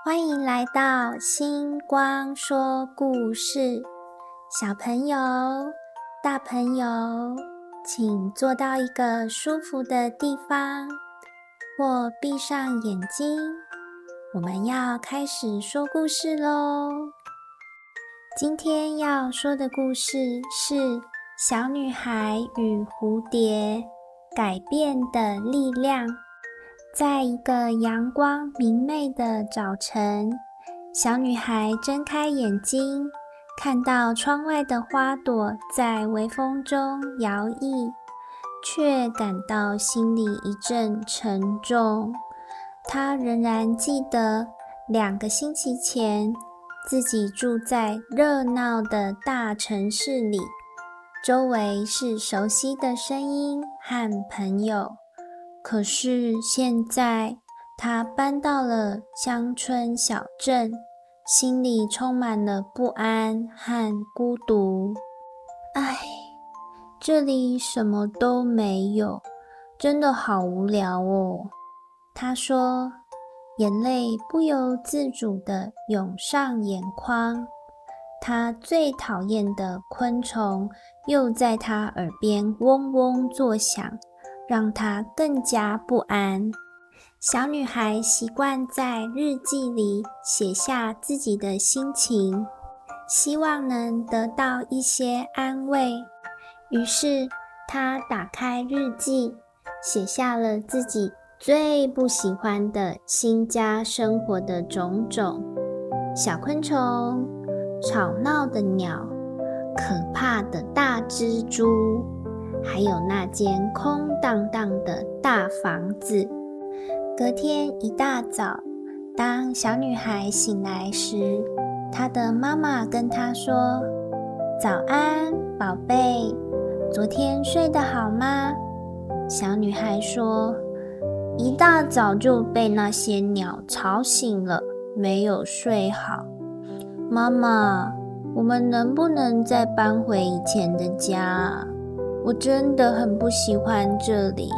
欢迎来到星光说故事，小朋友、大朋友，请坐到一个舒服的地方，或闭上眼睛。我们要开始说故事咯。今天要说的故事是《小女孩与蝴蝶：改变的力量》。在一个阳光明媚的早晨，小女孩睁开眼睛，看到窗外的花朵在微风中摇曳，却感到心里一阵沉重。她仍然记得2个星期前，自己住在热闹的大城市里，周围是熟悉的声音和朋友。可是现在，她搬到了乡村小镇，心里充满了不安和孤独。唉，这里什么都没有，真的好无聊哦。她说，眼泪不由自主地涌上眼眶。她最讨厌的昆虫又在她耳边嗡嗡作响，让她更加不安。小女孩习惯在日记里写下自己的心情，希望能得到一些安慰。于是，她打开日记，写下了自己最不喜欢的新家生活的种种：小昆虫、吵闹的鸟、可怕的大蜘蛛，还有那间空荡荡的大房子。隔天一大早，当小女孩醒来时，她的妈妈跟她说：“早安，宝贝，昨天睡得好吗？”小女孩说：“一大早就被那些鸟吵醒了，没有睡好。妈妈，我们能不能再搬回以前的家啊？我真的很不喜欢这里。”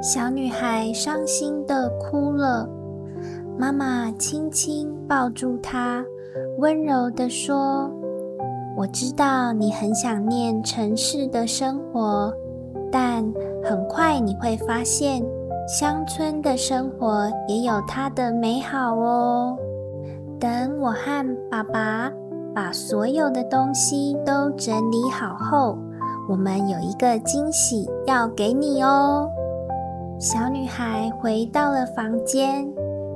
小女孩伤心地哭了。妈妈轻轻抱住她，温柔地说：“我知道你很想念城市的生活，但很快你会发现，乡村的生活也有它的美好哦。等我和爸爸把所有的东西都整理好后，我们有一个惊喜要给你哦。”小女孩回到了房间，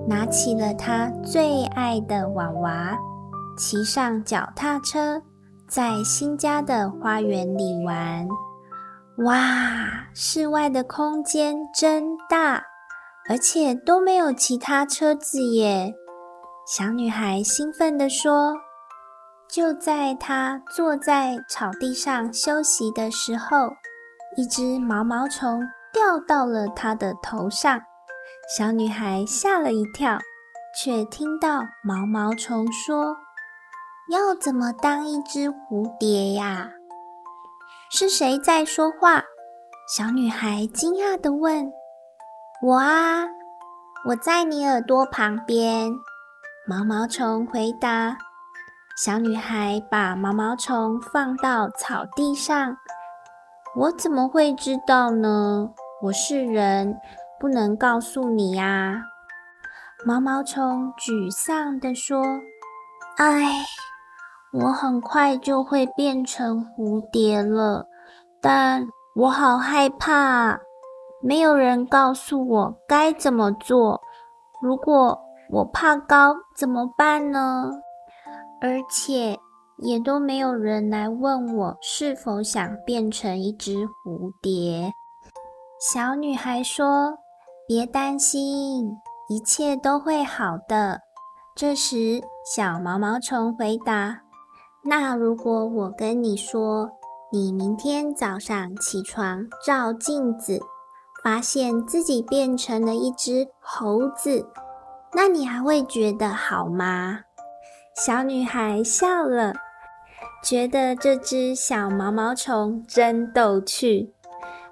拿起了她最爱的娃娃，骑上脚踏车，在新家的花园里玩。哇，室外的空间真大，而且都没有其他车子耶！小女孩兴奋地说。就在她坐在草地上休息的时候，一只毛毛虫掉到了她的头上。小女孩吓了一跳，却听到毛毛虫说：“要怎么当一只蝴蝶呀？”是谁在说话？小女孩惊讶地问。“我啊，我在你耳朵旁边。”毛毛虫回答。小女孩把毛毛虫放到草地上。“我怎么会知道呢？我是人，不能告诉你呀。”毛毛虫沮丧地说：“唉，我很快就会变成蝴蝶了，但我好害怕，没有人告诉我该怎么做。如果我怕高怎么办呢？而且也都没有人来问我是否想变成一只蝴蝶。”小女孩说：“别担心，一切都会好的。”这时，小毛毛虫回答：“那如果我跟你说，你明天早上起床照镜子，发现自己变成了一只猴子，那你还会觉得好吗？”小女孩笑了，觉得这只小毛毛虫真逗趣。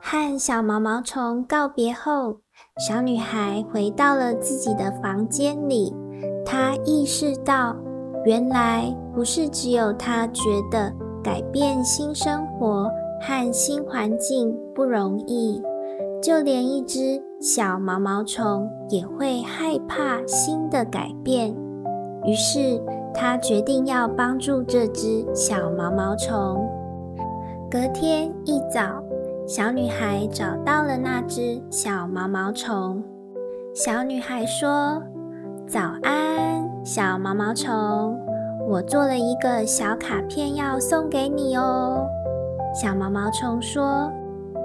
和小毛毛虫告别后，小女孩回到了自己的房间里。她他意识到，原来不是只有他觉得改变新生活和新环境不容易，就连一只小毛毛虫也会害怕新的改变。于是他决定要帮助这只小毛毛虫。隔天一早，小女孩找到了那只小毛毛虫。小女孩说：早安，小毛毛虫，我做了一个小卡片要送给你哦。小毛毛虫说：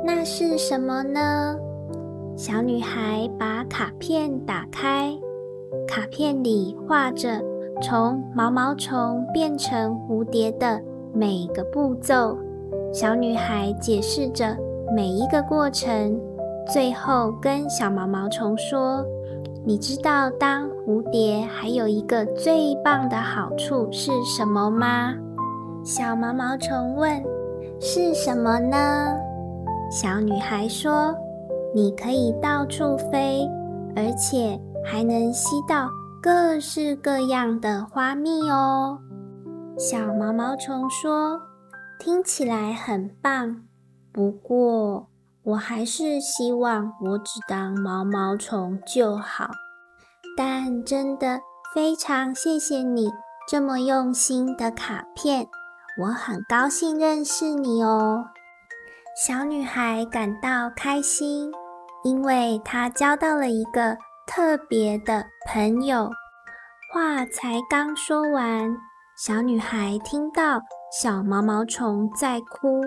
那是什么呢？小女孩把卡片打开，卡片里画着从毛毛虫变成蝴蝶的每个步骤。小女孩解释着每一个过程，最后跟小毛毛虫说：你知道当蝴蝶还有一个最棒的好处是什么吗？小毛毛虫问：是什么呢？小女孩说：你可以到处飞，而且还能吸到各式各样的花蜜哦。小毛毛虫说：听起来很棒，不过我还是希望我只当毛毛虫就好。但真的非常谢谢你这么用心的卡片，我很高兴认识你哦。小女孩感到开心，因为她交到了一个特别的朋友。话才刚说完，小女孩听到小毛毛虫在哭。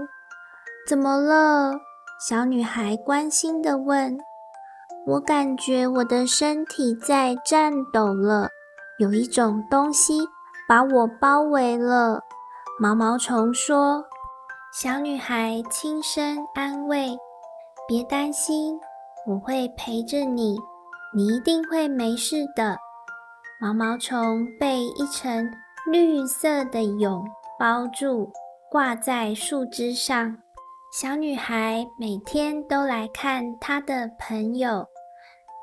怎么了？小女孩关心地问。我感觉我的身体在颤抖了，有一种东西把我包围了。毛毛虫说。小女孩轻声安慰：别担心，我会陪着你，你一定会没事的。毛毛虫被一层绿色的蛹包住，挂在树枝上。小女孩每天都来看她的朋友，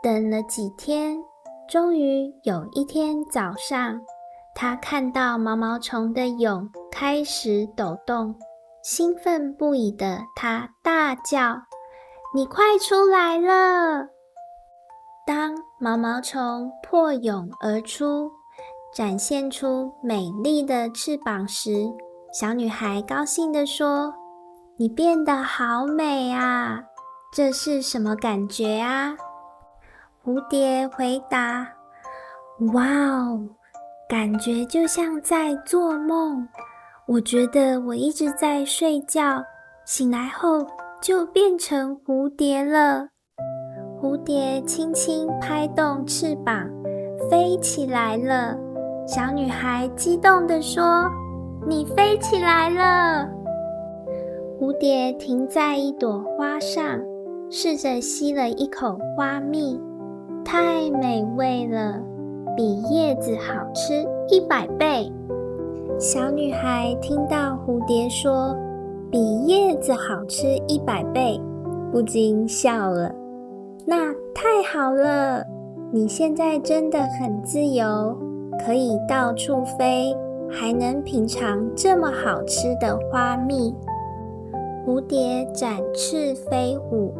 等了几天，终于有一天早上，她看到毛毛虫的蛹开始抖动，兴奋不已的她大叫：你快出来了！当毛毛虫破蛹而出，展现出美丽的翅膀时，小女孩高兴地说：你变得好美啊，这是什么感觉啊？蝴蝶回答：哇哦，感觉就像在做梦。我觉得我一直在睡觉，醒来后就变成蝴蝶了。蝴蝶轻轻拍动翅膀，飞起来了。小女孩激动地说：你飞起来了！蝴蝶停在一朵花上，试着吸了一口花蜜，太美味了，比叶子好吃100倍。小女孩听到蝴蝶说比叶子好吃100倍，不禁笑了。那太好了，你现在真的很自由，可以到处飞，还能品尝这么好吃的花蜜。蝴蝶展翅飞舞，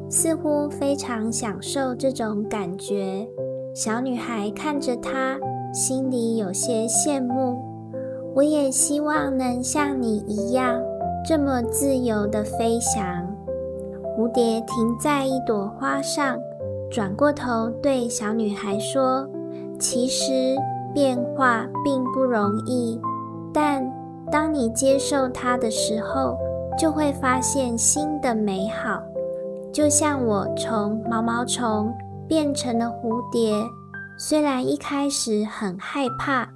似乎非常享受这种感觉。小女孩看着它，心里有些羡慕。我也希望能像你一样，这么自由地飞翔。蝴蝶停在一朵花上，转过头对小女孩说：其实变化并不容易，但当你接受它的时候，就会发现新的美好。就像我从毛毛虫变成了蝴蝶，虽然一开始很害怕，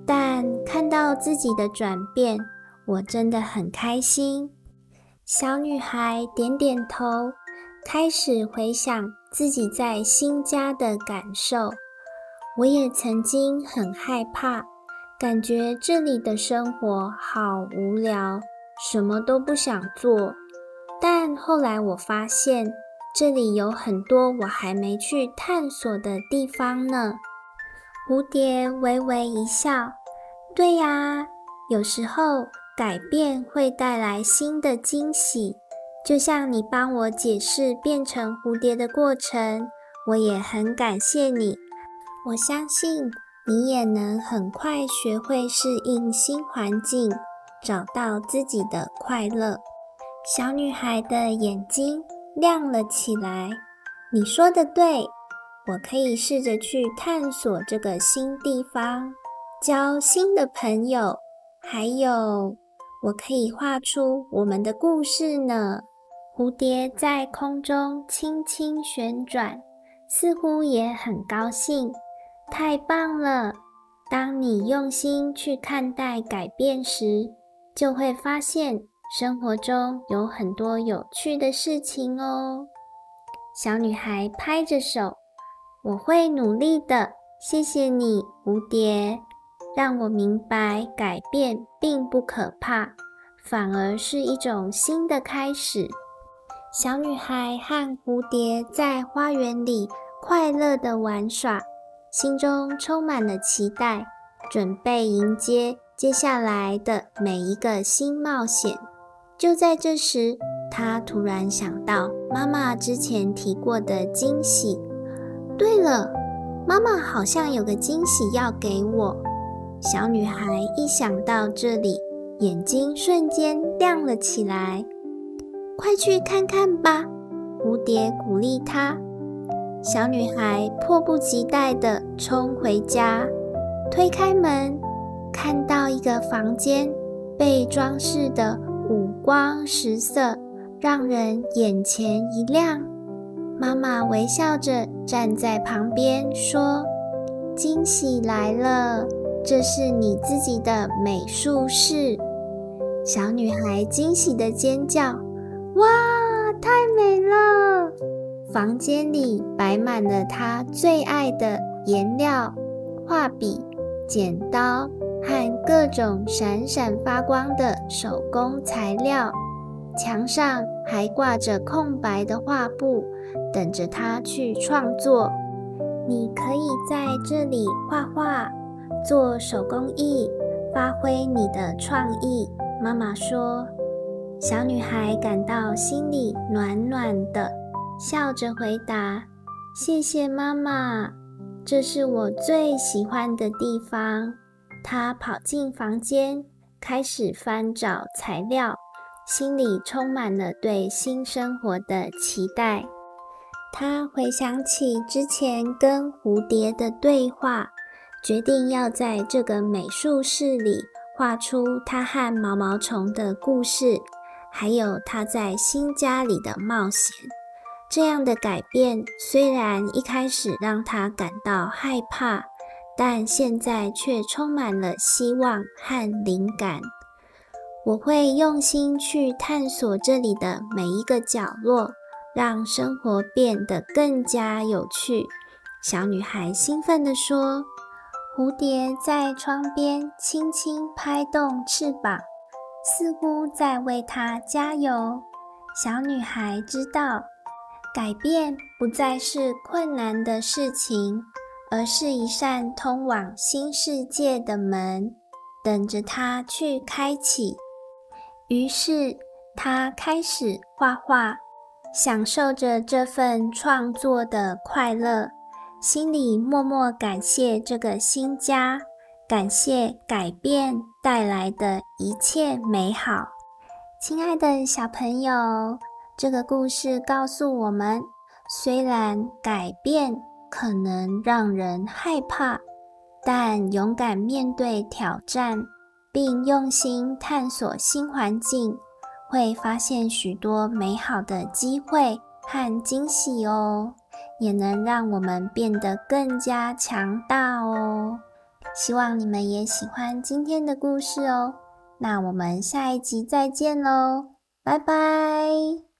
但看到自己的转变，我真的很开心。小女孩点点头，开始回想自己在新家的感受。我也曾经很害怕，感觉这里的生活好无聊，什么都不想做。但后来我发现，这里有很多我还没去探索的地方呢。蝴蝶微微一笑，对呀，有时候改变会带来新的惊喜，就像你帮我解释变成蝴蝶的过程，我也很感谢你。我相信你也能很快学会适应新环境，找到自己的快乐。小女孩的眼睛亮了起来。你说的对，我可以试着去探索这个新地方，交新的朋友，还有我可以画出我们的故事呢。蝴蝶在空中轻轻旋转，似乎也很高兴。太棒了！当你用心去看待改变时，就会发现生活中有很多有趣的事情哦。小女孩拍着手，我会努力的，谢谢你，蝴蝶，让我明白改变并不可怕，反而是一种新的开始。小女孩和蝴蝶在花园里快乐地玩耍，心中充满了期待，准备迎接接下来的每一个新冒险。就在这时，她突然想到妈妈之前提过的惊喜。对了，妈妈好像有个惊喜要给我。小女孩一想到这里，眼睛瞬间亮了起来。快去看看吧，蝴蝶鼓励她。小女孩迫不及待地冲回家，推开门，看到一个房间被装饰得五光十色，让人眼前一亮。妈妈微笑着站在旁边说：惊喜来了，这是你自己的美术室。小女孩惊喜地尖叫，哇，太美了！房间里摆满了她最爱的颜料、画笔、剪刀和各种闪闪发光的手工材料。墙上还挂着空白的画布，等着她去创作。你可以在这里画画，做手工艺，发挥你的创意，妈妈说。小女孩感到心里暖暖的，笑着回答：谢谢妈妈，这是我最喜欢的地方。她跑进房间，开始翻找材料，心里充满了对新生活的期待。她回想起之前跟蝴蝶的对话，决定要在这个美术室里画出她和毛毛虫的故事，还有他在新家里的冒险。这样的改变虽然一开始让他感到害怕，但现在却充满了希望和灵感。我会用心去探索这里的每一个角落，让生活变得更加有趣。小女孩兴奋地说。蝴蝶在窗边轻轻拍动翅膀，似乎在为她加油。小女孩知道，改变不再是困难的事情，而是一扇通往新世界的门，等着她去开启。于是，她开始画画，享受着这份创作的快乐，心里默默感谢这个新家，感谢改变带来的一切美好。亲爱的小朋友，这个故事告诉我们，虽然改变可能让人害怕，但勇敢面对挑战，并用心探索新环境，会发现许多美好的机会和惊喜哦，也能让我们变得更加强大哦。希望你们也喜欢今天的故事哦。那我们下一集再见喽，拜拜。